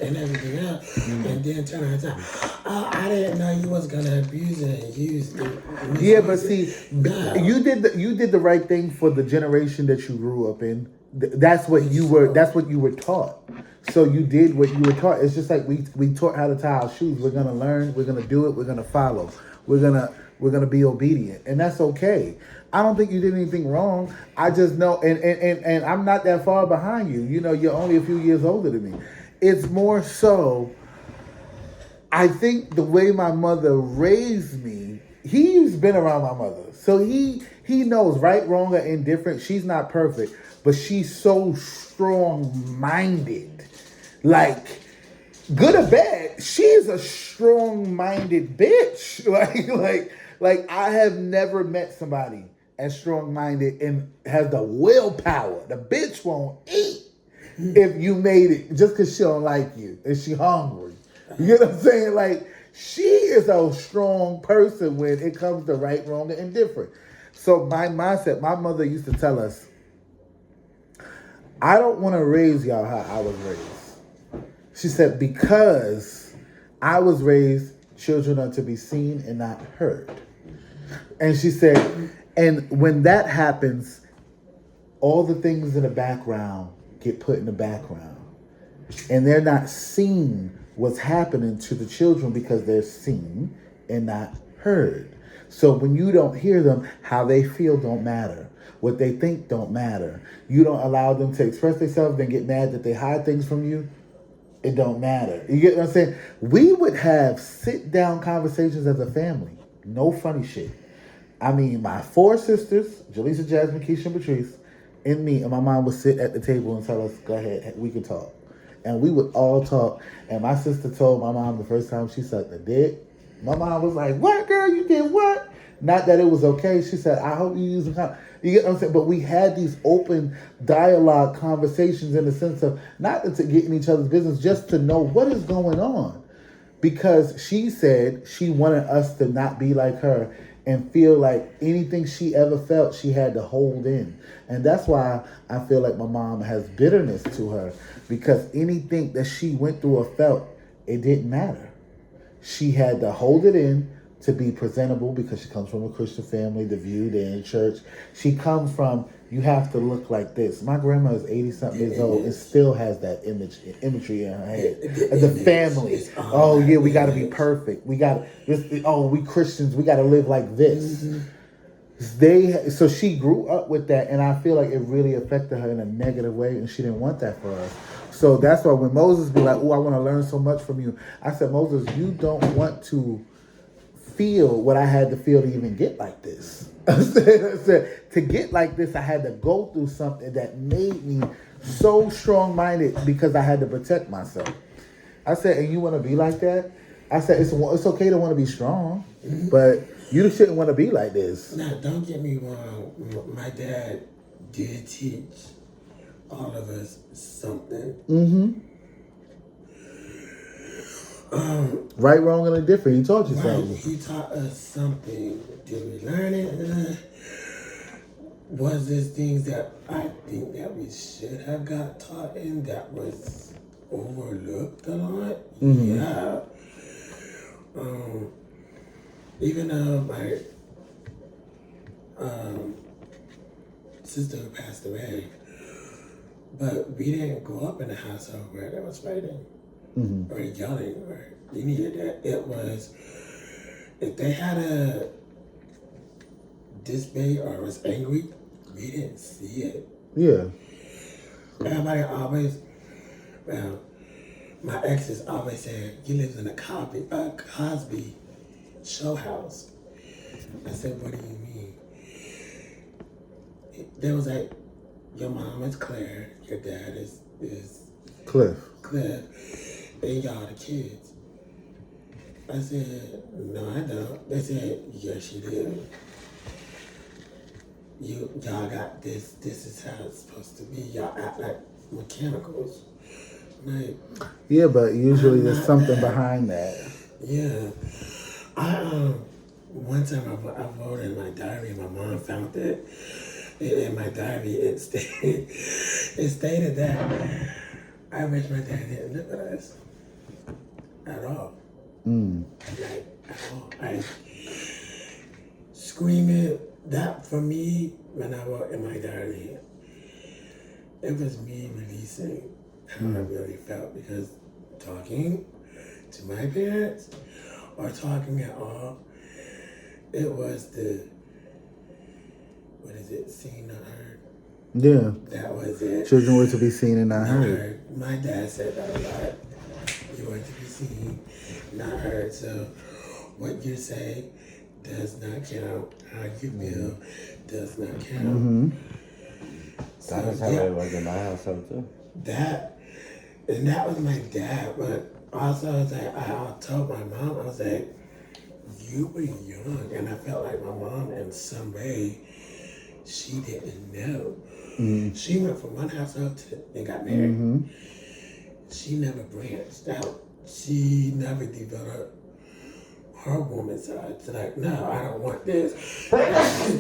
and everything else, and then turn around and say, "Oh, I didn't know you was gonna abuse it and use it." Yeah, but see, No. you did the right thing for the generation that you grew up in. That's what you were. That's what you were taught. So you did what you were taught. It's just like we taught how to tie our shoes. We're gonna learn. We're gonna do it. We're gonna follow. We're gonna be obedient, and that's okay. I don't think you did anything wrong. I just know, and I'm not that far behind you. You know, you're only a few years older than me. It's more so I think the way my mother raised me, he's been around my mother. So he knows right, wrong, or indifferent. She's not perfect, but she's so strong minded. Like good or bad, she's a strong minded bitch. Like I have never met somebody as strong minded and has the willpower. The bitch won't eat if you made it just because she don't like you and she hungry. You know what I'm saying? Like she is a strong person when it comes to right, wrong, and indifferent. So my mindset, my mother used to tell us, I don't want to raise y'all how I was raised. She said, because I was raised, children are to be seen and not heard. And she said, and when that happens, all the things in the background get put in the background. And they're not seeing what's happening to the children because they're seen and not heard. So when you don't hear them, how they feel don't matter. What they think don't matter. You don't allow them to express themselves, then get mad that they hide things from you. It don't matter. You get what I'm saying? We would have sit down conversations as a family. No funny shit. I mean, my four sisters, Jaleesa, Jasmine, Keisha, and Patrice, and me, and my mom would sit at the table and tell us, go ahead, we can talk. And we would all talk. And my sister told my mom the first time she sucked a dick, my mom was like, what, girl, you did what? Not that it was okay. She said, I hope you use the you get what I'm saying? But we had these open dialogue conversations in the sense of not to get in each other's business, just to know what is going on. Because she said she wanted us to not be like her and feel like anything she ever felt she had to hold in. And that's why I feel like my mom has bitterness to her, because anything that she went through or felt, it didn't matter. She had to hold it in to be presentable because she comes from a Christian family, the view, they're in church. She comes from, you have to look like this. My grandma is 80-something years old and still has that imagery in her head. The family. Oh, yeah, we got to be perfect. We got this. Oh, we Christians, we got to live like this. So she grew up with that, and I feel like it really affected her in a negative way, and she didn't want that for us. So that's why when Moses be like, oh, I want to learn so much from you, I said, Moses, you don't want to feel what I had to feel to even get like this. I said, to get like this, I had to go through something that made me so strong-minded because I had to protect myself. I said, and you want to be like that? I said, it's okay to want to be strong, but you shouldn't want to be like this. Now, don't get me wrong. My dad did teach all of us something. Mm-hmm. Right, wrong, and indifferent. He taught you something. He taught us something. Did we learn it? Was there things that I think that we should have got taught in that was overlooked a lot? Mm-hmm. Yeah. Even though my sister who passed away, but we didn't grow up in a household where there was fighting. Mm-hmm. Or yelling, or any of that. It was, if they had a display or was angry, we didn't see it. Yeah. Everybody always, well, my exes always said, you live in a Cosby show house. I said, what do you mean? There was like, your mom is Claire, your dad is Cliff. And y'all the kids. I said, no, I don't. They said, yes, you do. Y'all got this. This is how it's supposed to be. Y'all act like mechanicals. Like, yeah, but usually there's something behind that. Yeah. One time I wrote in my diary, my mom found it. In my diary, it stated that I wish my dad didn't live with us at all. Like, at all. Screaming, that for me, when I walked in my diary, it was me releasing how I really felt, because talking to my parents or talking at all, it was seen, not heard. Yeah. That was it. Children were to be seen and not heard. My dad said that a lot. You were to be seen, not heard. So what you say does not count. How you feel does not count. So that was how it was in my household too. That was my dad, but also I was like, I told my mom, I was like, you were young, and I felt like my mom in some way, she didn't know. She went from one household and got married. She never branched out. She never developed her woman side. It's like, no, I don't want this. Bless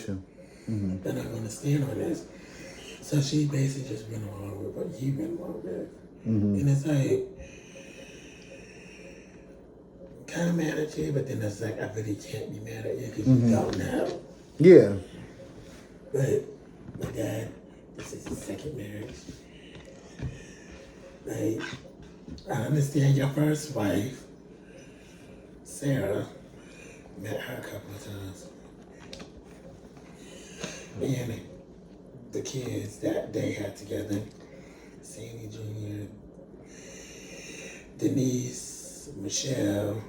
you. And I'm going to stand on this. So she basically just went along with what you went along with. And it's like, kind of mad at you, but then it's like, I really can't be mad at you because you don't know. Yeah. But my dad, this is his second marriage. Like, I understand your first wife, Sarah, met her a couple of times. And the kids that they had together, Sandy Jr., Denise, Michelle,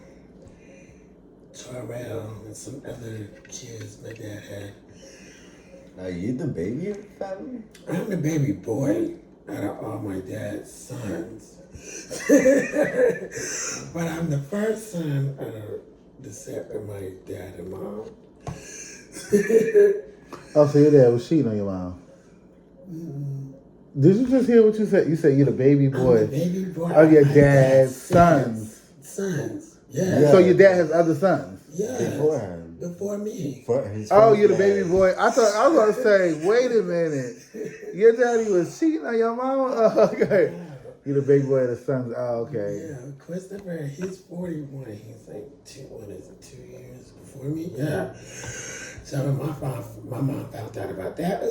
Terrell, and some other kids my dad had. Are you the baby of the family? I'm the baby boy out of all my dad's sons. But I'm the first son out of the set of my dad and mom. Oh, so your dad was cheating on your mom? Did you just hear what you said? You said you're the baby boy. I'm the baby boy of your my dad's sons. Sons. Yeah. So your dad has other sons? Yeah. Before him. Before me. Oh, you're the baby boy. I was going to say, wait a minute. Your daddy was cheating on your mama? Oh, okay. You're the baby boy of the sons. Oh, okay. Yeah, Christopher, he's 41. He's like 2 years before me? Yeah. So my mom found out about that.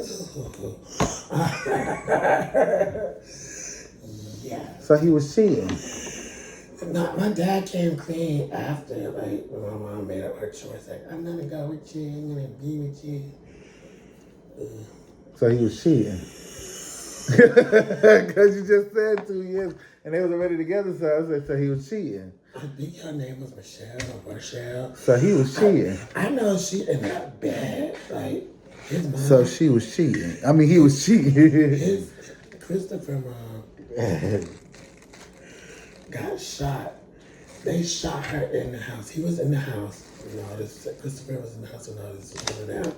Yeah. So he was cheating? No, my dad came clean after, like, when my mom made up her choice. Like, I'm gonna go with you, I'm gonna be with you. So he was cheating? Because you just said 2 years, and they was already together, so I said, so he was cheating. I think her name was Michelle or Rochelle. So he was cheating? I know she ended up bad. Like, his mom. So she was cheating. I mean, he was cheating. His Christopher mom got shot. They shot her in the house. He was in the house. Christopher was in the house when all this was going down.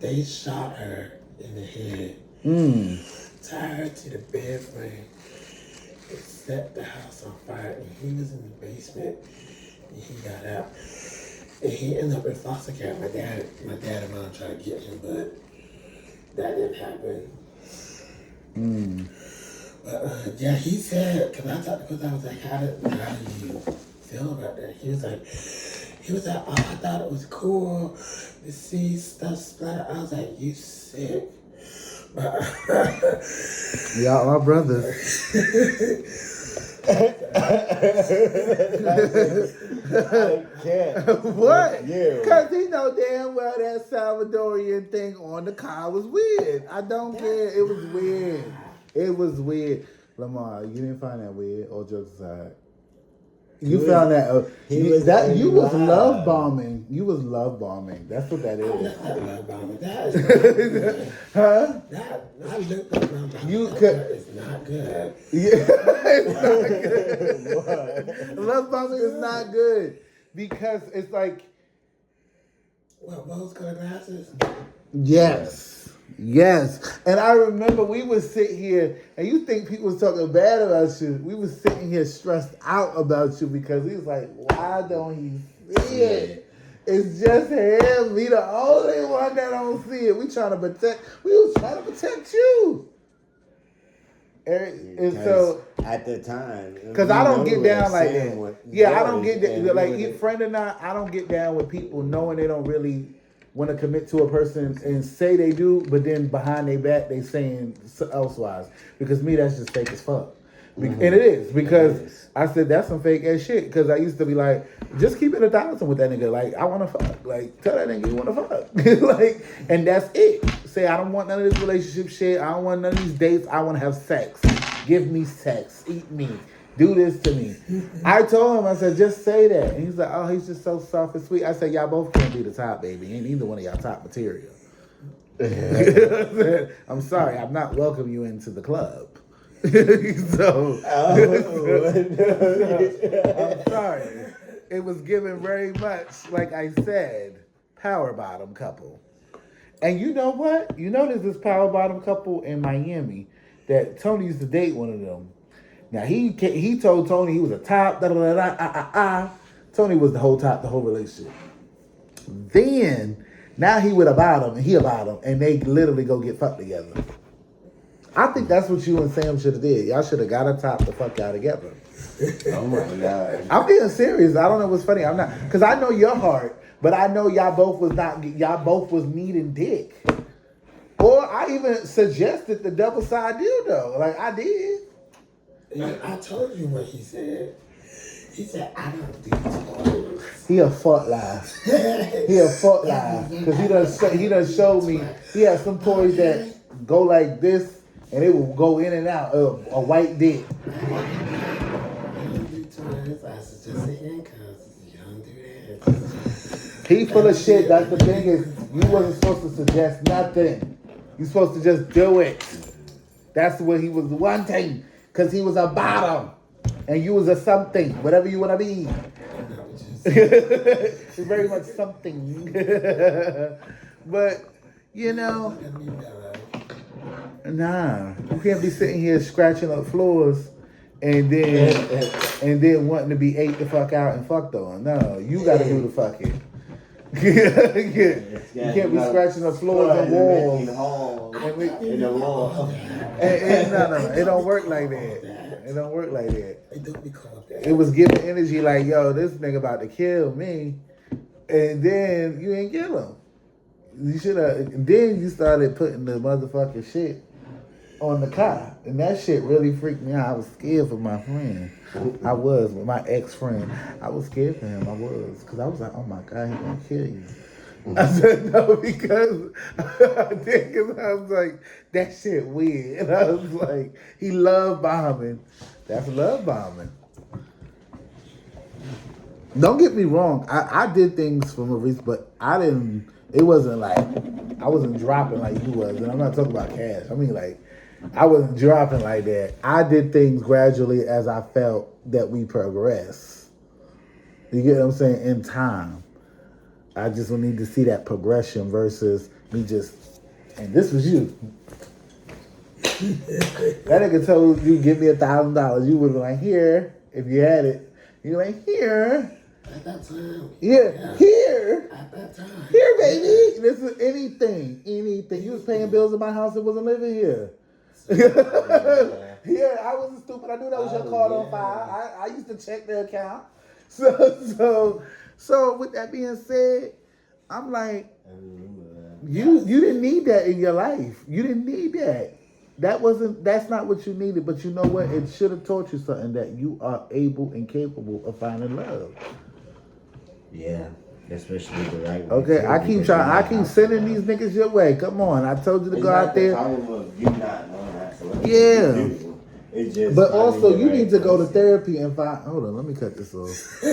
They shot her in the head. Tied her to the bed frame. It set the house on fire, and he was in the basement, and he got out. And he ended up in foster care. My dad and mom tried to get him, but that didn't happen. But yeah, he said, because I talked to him, I was like, how do you feel about that? He was like, oh, I thought it was cool to see stuff splatter. I was like, you sick. Y'all my brothers. I can't. What? Yeah. Because he know damn well that Salvadorian thing on the car was weird. I don't care. It was weird. It was weird. Lamar, you didn't find that weird, all jokes aside. You found that you was love bombing. You was love bombing. That's what that is. Love bombing. That is not good. Huh? I looked at love bombing. You It's not good. Yeah, it's not good. Love bombing is not good because it's like. What, rose-colored glasses? Yes. And I remember we would sit here, and you think people was talking bad about you. We was sitting here stressed out about you because we was like, why don't he see it? It's just him. We the only one that don't see it. We was trying to protect you. And so at the time, because I don't get down like that. I don't get that. Like, it. friend or not, I don't get down with people knowing they don't really want to commit to a person and say they do, but then behind their back they saying elsewise. Because me, that's just fake as fuck. And it is, because I said that's some fake ass shit. Because I used to be like, just keep it 1,000 with that nigga. Like, I want to fuck. Like, tell that nigga you want to fuck. Like, and that's it. Say, I don't want none of this relationship shit. I don't want none of these dates. I want to have sex. Give me sex. Eat me. Do this to me. I told him, I said, just say that. And he's like, oh, he's just so soft and sweet. I said, y'all both can't be the top, baby. Ain't either one of y'all top material. I'm sorry, I'm not welcoming you into the club. So, I'm sorry. It was given very much, like I said, power bottom couple. And you know what? You know there's this power bottom couple in Miami that Tony used to date one of them. Now he told Tony he was a top, Tony was the whole top, the whole relationship. Then, now he with a bottom and he a bottom, and they literally go get fucked together. I think that's what you and Sam should have did. Y'all should have got a top the fuck out together. Oh my God. I'm being serious. I don't know what's funny. I'm not, because I know your heart, but I know y'all both was needing dick. Or I even suggested the double side dildo. Like, I did. Yeah, I told you what he said. He said, I don't do toys. He a fuck lie. He a fuck lie. Because he done showed me, he has some toys that go like this, and it will go in and out of a white dick. I don't do toys. I suggest the handcuffs. You don't do that. He full of shit. That's the thing is, you wasn't supposed to suggest nothing. You supposed to just do it. That's what he was wanting. Because he was a bottom. And you was a something. Whatever you want to be. It's very much something. But, you know. Nah. You can't be sitting here scratching up floors and then wanting to be ate the fuck out and fucked on. No. You got to do the fucking. Yeah. You can't be scratching the floors and walls. In the wall. No. It don't work like that. It don't work like that. It don't be called that. It was giving energy like, yo, this nigga about to kill me. And then you ain't kill him. You should have. Then you started putting the motherfucking shit on the car. And that shit really freaked me out. I was scared for my friend. I was, with my ex-friend. I was scared for him. I was. Because I was like, oh my God, he gonna kill you. I said no because I was like, that shit weird. And I was like, he love bombing. That's love bombing. Don't get me wrong. I did things for Maurice, but it wasn't like, I wasn't dropping like you was. And I'm not talking about cash. I mean, like, I wasn't dropping like that. I did things gradually as I felt that we progress. You get what I'm saying? In time. I just need to see that progression versus me just, and this was you. That nigga told you, give me $1,000. You would be like, here, if you had it. You're like, here. At that time. Yeah, here. At that time. Here, baby. This is anything. You was paying bills in my house and wasn't living here. Yeah, I wasn't stupid. I knew that was your card on file. I used to check the account. So with that being said, I'm like, you didn't need that in your life. You didn't need that. That's not what you needed. But you know what? It should have taught you something, that you are able and capable of finding love. Yeah, especially the right way. Okay, I keep sending these niggas your way. Come on, I told you to go out there. You not knowing that, so Yeah. it's just But also, you need to go to therapy and find. Hold on, let me cut this off.